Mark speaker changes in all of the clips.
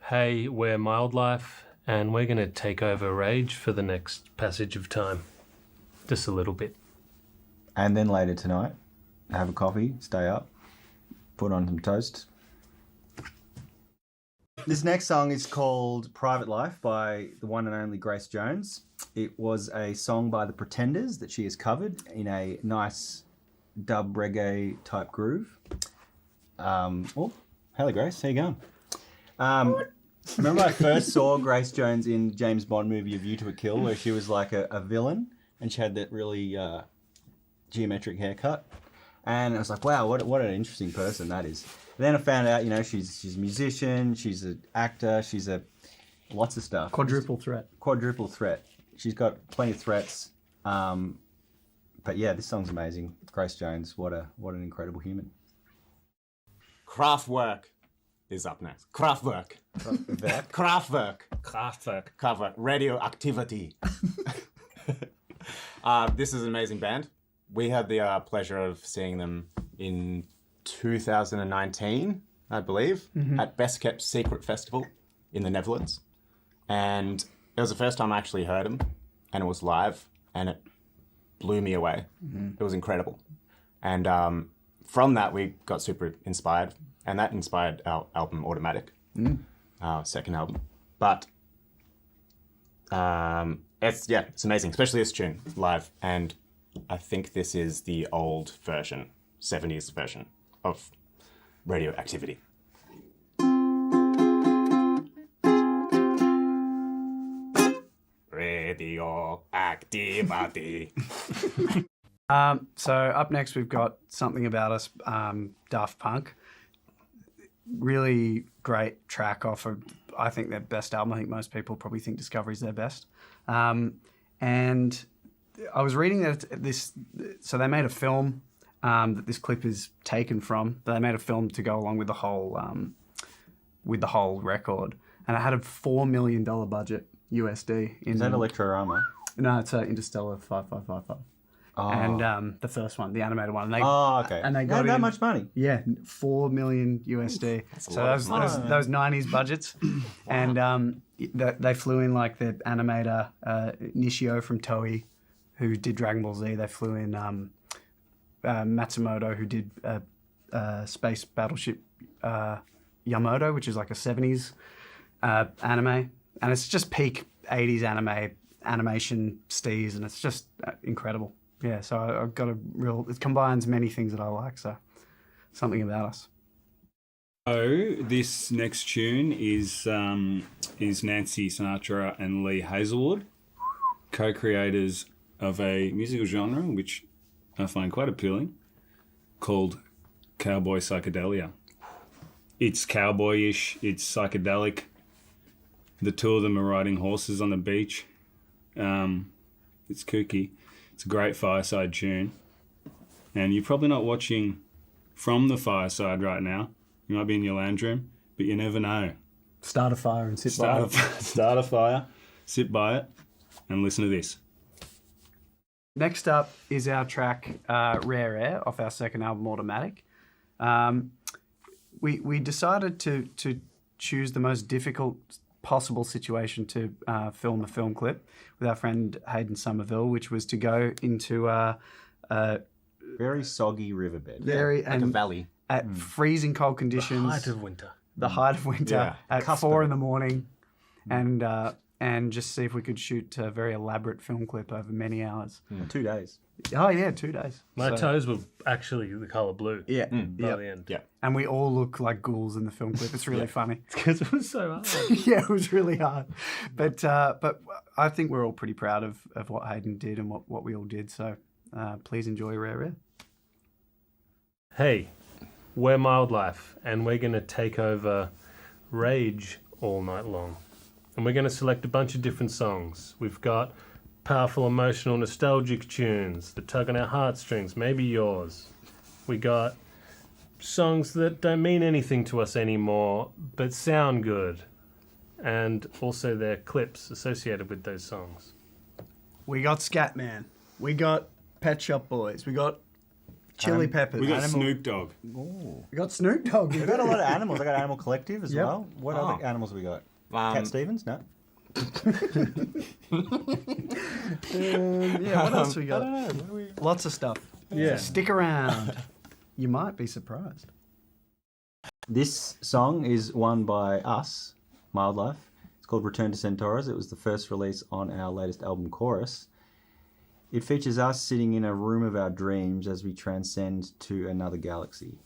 Speaker 1: Hey, we're Mildlife, and we're going to take over Rage for the next passage of time. Just a little bit.
Speaker 2: And then later tonight, have a coffee, stay up, put on some toast. This next song is called Private Life by the one and only Grace Jones. It was a song by the Pretenders that she has covered in a nice dub reggae type groove. Oh, hello Grace, how you going? Remember I first saw Grace Jones in James Bond movie A View to a Kill, where she was like a villain and she had that really geometric haircut. And I was like, wow, what an interesting person that is. Then I found out, she's a musician, she's an actor, she's lots of stuff.
Speaker 3: Quadruple threat.
Speaker 2: She's got plenty of threats. But yeah, this song's amazing. Grace Jones, what an incredible human.
Speaker 4: Kraftwerk is up next. Kraftwerk. Kraftwerk. Radioactivity. This is an amazing band. We had the pleasure of seeing them in 2019, I believe, at Best Kept Secret Festival in the Netherlands. And it was the first time I actually heard them, and it was live, and it blew me away. It was incredible. And from that, we got super inspired, and that inspired our album Automatic, our second album. But it's amazing, especially this tune live. And I think this is the old version, 70s version of Radioactivity. Radioactivity.
Speaker 3: So up next we've got Something About Us, Daft Punk. Really great track off of, I think, their best album. I think most people probably think Discovery's their best. And I was reading that so they made a film that this clip is taken from. They made a film to go along with the whole record, and it had a $4 million budget USD.
Speaker 2: Is that Electrorama?
Speaker 3: No, it's Interstellar 5555.
Speaker 2: Oh.
Speaker 3: And the first one, the animated one.
Speaker 2: Okay.
Speaker 3: And they got
Speaker 2: that much money.
Speaker 3: Yeah, $4 million USD. So those 90s budgets, and they flew in like the animator Nishio from Toei, who did Dragon Ball Z. They flew in Matsumoto, who did Space Battleship Yamato, which is like a 70s anime. And it's just peak 80s animation steez, and it's just incredible. Yeah, so I've got it combines many things that I like, so Something About Us.
Speaker 5: So this next tune is Nancy Sinatra and Lee Hazelwood, co-creators of a musical genre which I find quite appealing, called cowboy psychedelia. It's cowboyish, it's psychedelic. The two of them are riding horses on the beach. It's kooky. It's a great fireside tune. And you're probably not watching from the fireside right now. You might be in your lounge room, but you never know.
Speaker 3: Start a fire and sit by it.
Speaker 5: Start a fire, sit by it, and listen to this.
Speaker 3: Next up is our track Rare Air off our second album Automatic. We decided to choose the most difficult possible situation to film a film clip with our friend Hayden Somerville, which was to go into a
Speaker 2: very soggy riverbed.
Speaker 4: Like a valley.
Speaker 3: At freezing cold conditions. The height of winter. At
Speaker 2: Custom.
Speaker 3: 4 a.m. and just see if we could shoot a very elaborate film clip over many hours.
Speaker 2: 2 days.
Speaker 3: Oh, yeah, 2 days.
Speaker 1: My toes were actually the colour blue
Speaker 3: Yeah.
Speaker 1: by the end.
Speaker 4: Yeah.
Speaker 3: And we all look like ghouls in the film clip. It's really funny.
Speaker 1: Because it was so hard.
Speaker 3: Yeah, it was really hard. But I think we're all pretty proud of what Hayden did and what we all did. So please enjoy Rare Air.
Speaker 1: Hey, we're Mildlife, and we're going to take over Rage all night long. And we're going to select a bunch of different songs. We've got powerful, emotional, nostalgic tunes that tug on our heartstrings, maybe yours. We got songs that don't mean anything to us anymore, but sound good. And also their clips associated with those songs.
Speaker 3: We got Scatman. We got Pet Shop Boys. We got Chili Peppers.
Speaker 5: We got Snoop Dogg.
Speaker 3: We got Snoop Dogg.
Speaker 2: We've got a lot of animals. I got Animal Collective as
Speaker 3: Yep.
Speaker 2: well. What other animals have we got? Cat Stevens? No.
Speaker 3: Yeah, what else we got? Lots of stuff.
Speaker 1: Yeah.
Speaker 3: So stick around. You might be surprised.
Speaker 2: This song is one by us, Mildlife. It's called Return to Centaurus. It was the first release on our latest album, Chorus. It features us sitting in a room of our dreams as we transcend to another galaxy.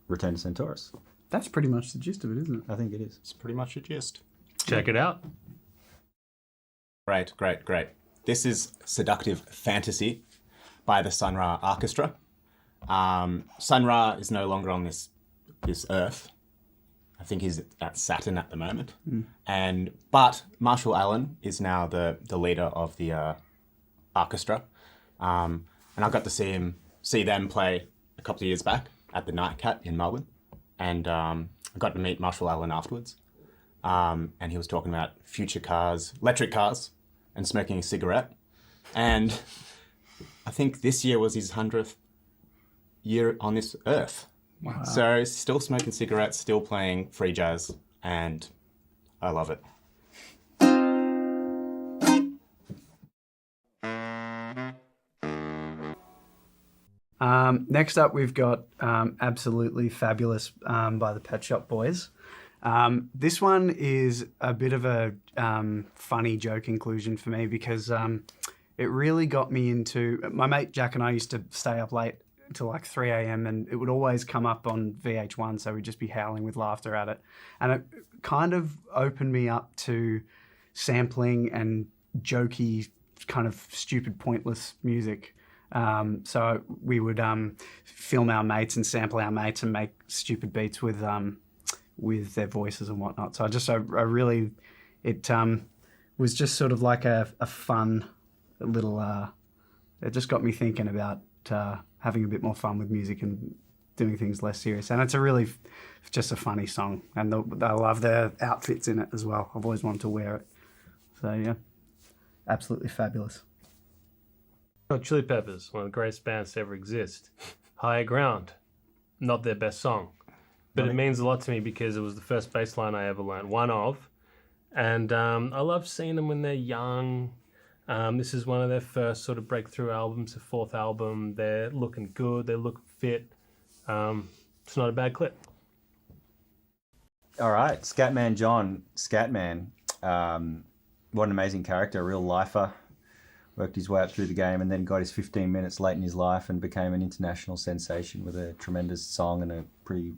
Speaker 2: Return to Centaurus.
Speaker 3: That's pretty much the gist of it, isn't it?
Speaker 2: I think it is.
Speaker 4: It's pretty much a gist.
Speaker 1: Check it out.
Speaker 4: Great. This is Seductive Fantasy by the Sun Ra Orchestra. Sun Ra is no longer on this earth. I think he's at Saturn at the moment. But Marshall Allen is now the leader of the orchestra. And I got to see them play a couple of years back at the Nightcat in Melbourne. And I got to meet Marshall Allen afterwards. And he was talking about future cars, electric cars, and smoking a cigarette. And I think this year was his 100th year on this earth. Wow. So he's still smoking cigarettes, still playing free jazz, and I love it.
Speaker 3: Next up, we've got Absolutely Fabulous by the Pet Shop Boys. This one is a bit of a funny joke inclusion for me because it really got me into... My mate Jack and I used to stay up late till like 3 a.m. and it would always come up on VH1, so we'd just be howling with laughter at it. And it kind of opened me up to sampling and jokey, kind of stupid, pointless music. So we would film our mates and sample our mates and make stupid beats with their voices and whatnot. So I really, it was just sort of like a fun little, it just got me thinking about having a bit more fun with music and doing things less serious. And it's just a funny song. And I love their outfits in it as well. I've always wanted to wear it. So yeah, absolutely fabulous.
Speaker 1: Chili Peppers, one of the greatest bands to ever exist. Higher Ground, not their best song. But it means a lot to me because it was the first bass line I ever learned, one of. And I love seeing them when they're young. This is one of their first sort of breakthrough albums, the fourth album. They're looking good, they look fit. It's not a bad clip.
Speaker 2: All right, Scatman John, Scatman. What an amazing character, a real lifer. Worked his way up through the game and then got his 15 minutes late in his life and became an international sensation with a tremendous song and a pretty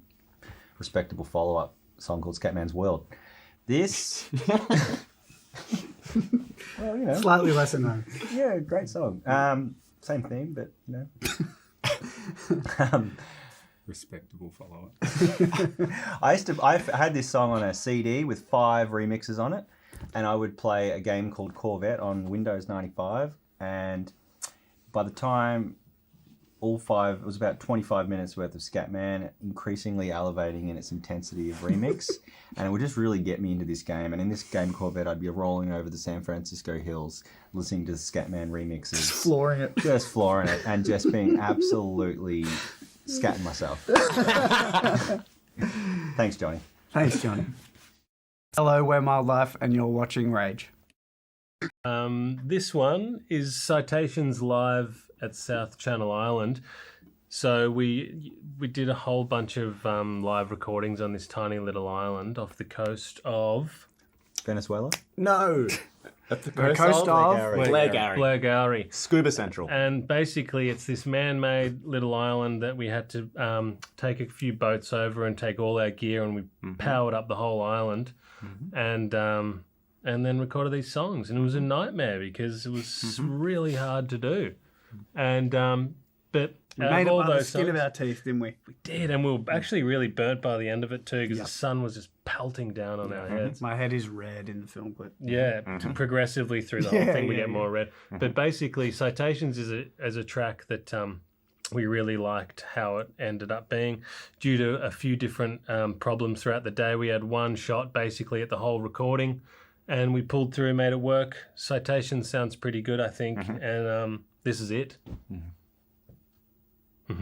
Speaker 2: respectable follow-up song called Scatman's World. This... well, you know. Slightly lesser known. Yeah, great song. Same theme, but, you know.
Speaker 5: Respectable follow-up.
Speaker 2: I had this song on a CD with 5 remixes on it. And I would play a game called Corvette on Windows 95. And by the time all 5, it was about 25 minutes worth of Scatman, increasingly elevating in its intensity of remix. And it would just really get me into this game. And in this game, Corvette, I'd be rolling over the San Francisco hills, listening to the Scatman remixes.
Speaker 3: Just flooring it.
Speaker 2: Just flooring it. And just being absolutely scatting myself. Thanks, Johnny.
Speaker 3: Thanks, Johnny. Hello, we're Mildlife, and you're watching Rage.
Speaker 1: This one is Citations live at South Channel Island. So we did a whole bunch of live recordings on this tiny little island off the coast of...
Speaker 2: Venezuela?
Speaker 4: No! At the
Speaker 3: coast of
Speaker 4: Blair
Speaker 1: Gowrie.
Speaker 4: Scuba Central.
Speaker 1: And basically it's this man-made little island that we had to take a few boats over and take all our gear and we powered up the whole island. And then recorded these songs, and it was a nightmare because it was really hard to do. And but
Speaker 3: We
Speaker 1: out
Speaker 3: made
Speaker 1: of
Speaker 3: it
Speaker 1: all
Speaker 3: by the
Speaker 1: those
Speaker 3: skin of
Speaker 1: songs,
Speaker 3: our teeth, didn't we?
Speaker 1: we did, and we were actually really burnt by the end of it too because the sun was just pelting down on our heads.
Speaker 3: My head is red in the film clip.
Speaker 1: Yeah, progressively through the whole thing, we get more red.
Speaker 3: Mm-hmm.
Speaker 1: But basically, Citations is a track that we really liked how it ended up being. Due to a few different problems throughout the day, we had one shot basically at the whole recording, and we pulled through and made it work. Citations sounds pretty good, I think, and this is it.
Speaker 3: Up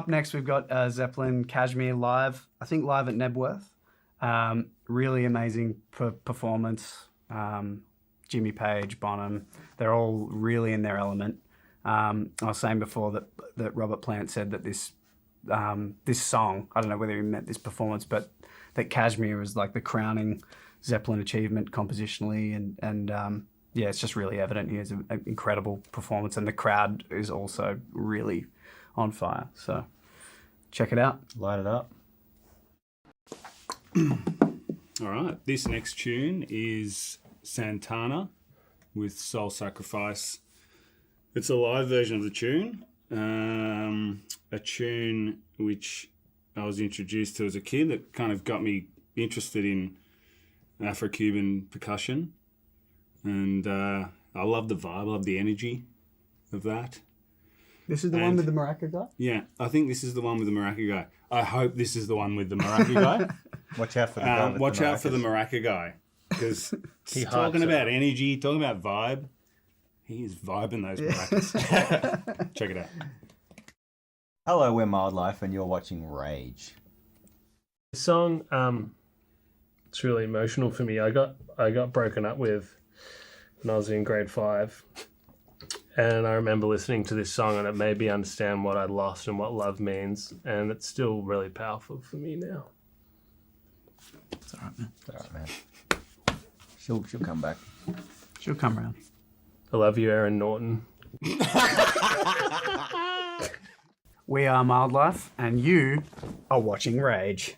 Speaker 3: next, we've got Zeppelin Kashmir live. I think live at Nebworth. Really amazing performance. Jimmy Page, Bonham, they're all really in their element. I was saying before that Robert Plant said that this song, I don't know whether he meant this performance, but that Kashmir is like the crowning Zeppelin achievement compositionally, and yeah, it's just really evident. He has an incredible performance, and the crowd is also really on fire. So check it out.
Speaker 2: Light it up.
Speaker 5: All right, this next tune is Santana with Soul Sacrifice. It's a live version of the tune, a tune which I was introduced to as a kid that kind of got me interested in Afro-Cuban percussion. And I love the vibe, I love the energy of that.
Speaker 3: This is the one with the maraca guy?
Speaker 5: Yeah, I think this is the one with the maraca guy. I hope this is the one with the maraca guy.
Speaker 2: Watch out for the guy with
Speaker 5: Watch
Speaker 2: the
Speaker 5: out for the
Speaker 2: maracas.
Speaker 5: maraca guy. Because
Speaker 1: He
Speaker 5: talking
Speaker 1: hypes
Speaker 5: about
Speaker 1: it.
Speaker 5: energy, talking about vibe, he is vibing those maracas. Check it out.
Speaker 2: Hello, we're Mildlife, and you're watching Rage.
Speaker 1: The song, it's really emotional for me. I got broken up with when I was in grade 5. And I remember listening to this song, and it made me understand what I'd lost and what love means. And it's still really powerful for me now.
Speaker 3: It's all right, man.
Speaker 2: It's all right, man. She'll come back.
Speaker 3: She'll come around.
Speaker 1: I love you, Aaron Norton.
Speaker 3: We are Mildlife, and you are watching Rage.